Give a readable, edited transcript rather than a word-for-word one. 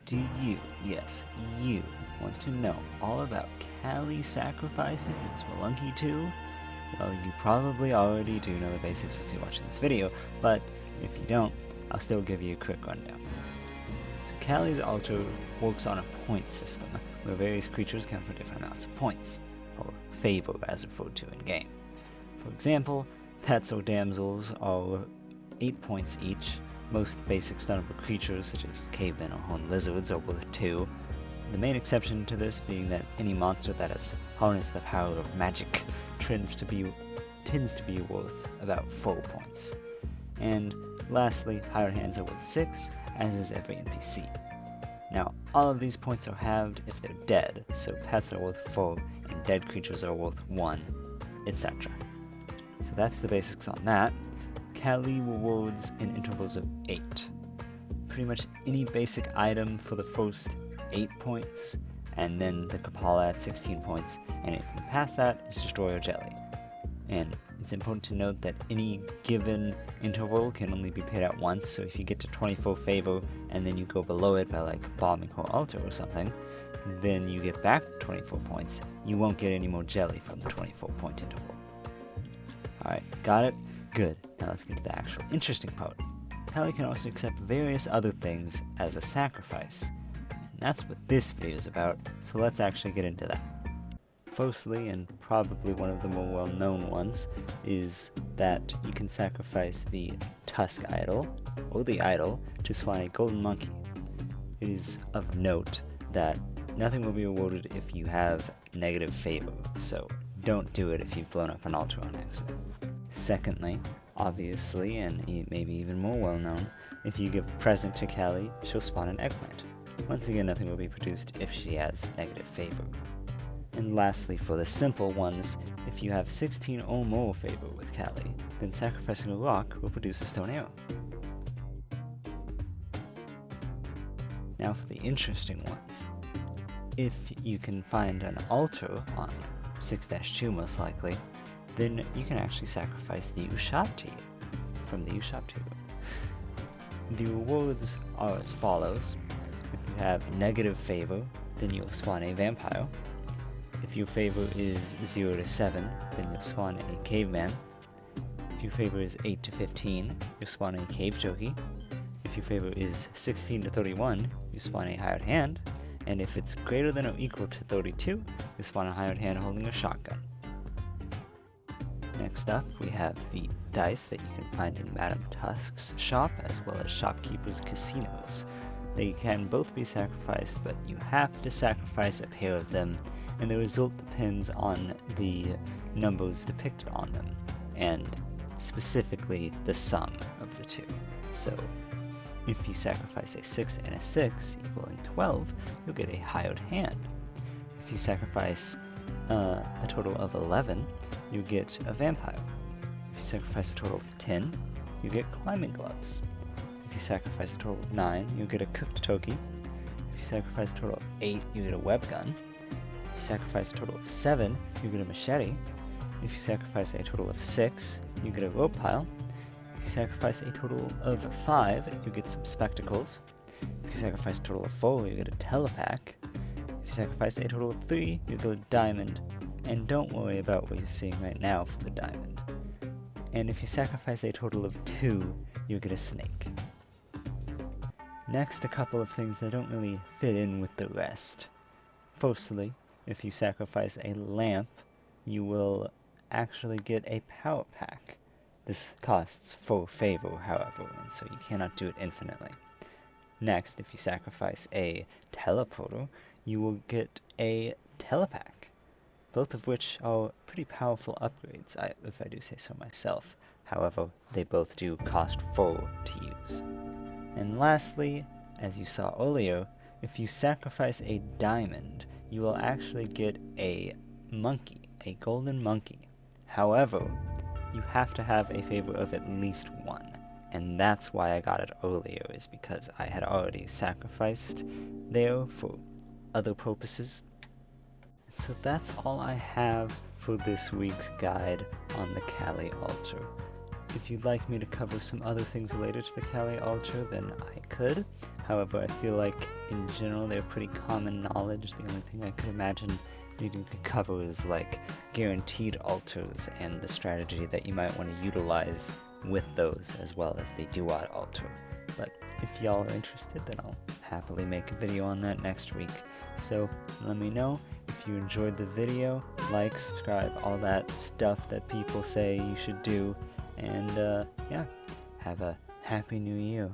Do you, yes, you, want to know all about Callie sacrifices in Spelunky 2? Well, you probably already do know the basics if you're watching this video, but if you don't, I'll still give you a quick rundown. So Callie's altar works on a point system, where various creatures count for different amounts of points, or favor as referred to in game. For example, pets or damsels are 8 points each. Most basic stunnable creatures, such as cavemen or horned lizards, are worth 2. The main exception to this being that any monster that has harnessed the power of magic tends to be worth about 4 points. And lastly, hired hands are worth 6, as is every NPC. Now, all of these points are halved if they're dead, so pets are worth 4, and dead creatures are worth 1, etc. So that's the basics on that. Callie rewards in intervals of 8. Pretty much any basic item for the first 8 points, and then the Kapala at 16 points, and anything past that is Destroy or Jelly. And it's important to note that any given interval can only be paid out once, so if you get to 24 favor and then you go below it by like bombing her altar or something, then you get back 24 points. You won't get any more jelly from the 24 point interval. Alright, got it? Good. Now let's get to the actual interesting part. Callie can also accept various other things as a sacrifice. And that's what this video is about, so let's actually get into that. Firstly, and probably one of the more well-known ones, is that you can sacrifice the Tusk Idol, or the Idol, to spawn a golden monkey. It is of note that nothing will be rewarded if you have negative favor, so don't do it if you've blown up an altar on accident. Secondly, obviously, and maybe even more well-known, if you give a present to Callie, she'll spawn an eggplant. Once again, nothing will be produced if she has negative favor. And lastly, for the simple ones, if you have 16 or more favor with Callie, then sacrificing a rock will produce a stone arrow. Now for the interesting ones. If you can find an altar on 6-2 most likely, then you can actually sacrifice the Ushapti from the Ushapti room. The rewards are as follows. If you have negative favor, then you'll spawn a vampire. If your favor is 0 to 7, then you'll spawn a caveman. If your favor is 8 to 15, you'll spawn a cave turkey. If your favor is 16 to 31, you spawn a hired hand. And if it's greater than or equal to 32, you spawn a hired hand holding a shotgun. Next up, we have the dice that you can find in Madame Tusk's shop, as well as shopkeepers' casinos. They can both be sacrificed, but you have to sacrifice a pair of them, and the result depends on the numbers depicted on them, and specifically the sum of the two. So, if you sacrifice a 6 and a 6 equaling 12, you'll get a hired hand. If you sacrifice a total of 11, you get a vampire. If you sacrifice a total of 10, you get climbing gloves. If you sacrifice a total of 9, you get a cooked turkey. If you sacrifice a total of 8, you get a web gun. If you sacrifice a total of 7, you get a machete. If you sacrifice a total of 6, you get a rope pile. If you sacrifice a total of 5, you get some spectacles. If you sacrifice a total of 4, you get a telepack. If you sacrifice a total of 3, you get a diamond. And don't worry about what you're seeing right now for the diamond. And if you sacrifice a total of 2, you get a snake. Next, a couple of things that don't really fit in with the rest. Firstly, if you sacrifice a lamp, you will actually get a power pack. This costs 4 favor, however, and so you cannot do it infinitely. Next, if you sacrifice a teleporter, you will get a telepack. Both of which are pretty powerful upgrades, if I do say so myself. However, they both do cost 4 to use. And lastly, as you saw earlier, if you sacrifice a diamond, you will actually get a monkey, a golden monkey. However, you have to have a favor of at least 1. And that's why I got it earlier, is because I had already sacrificed there for other purposes. So that's all I have for this week's guide on the Callie altar. If you'd like me to cover some other things related to the Callie altar, then I could. However, I feel like in general they're pretty common knowledge. The only thing I could imagine needing to cover is like guaranteed alters and the strategy that you might want to utilize with those, as well as the do-odd alter. But if y'all are interested, then I'll happily make a video on that next week. So let me know if you enjoyed the video, like, subscribe, all that stuff that people say you should do, and yeah, have a happy new year.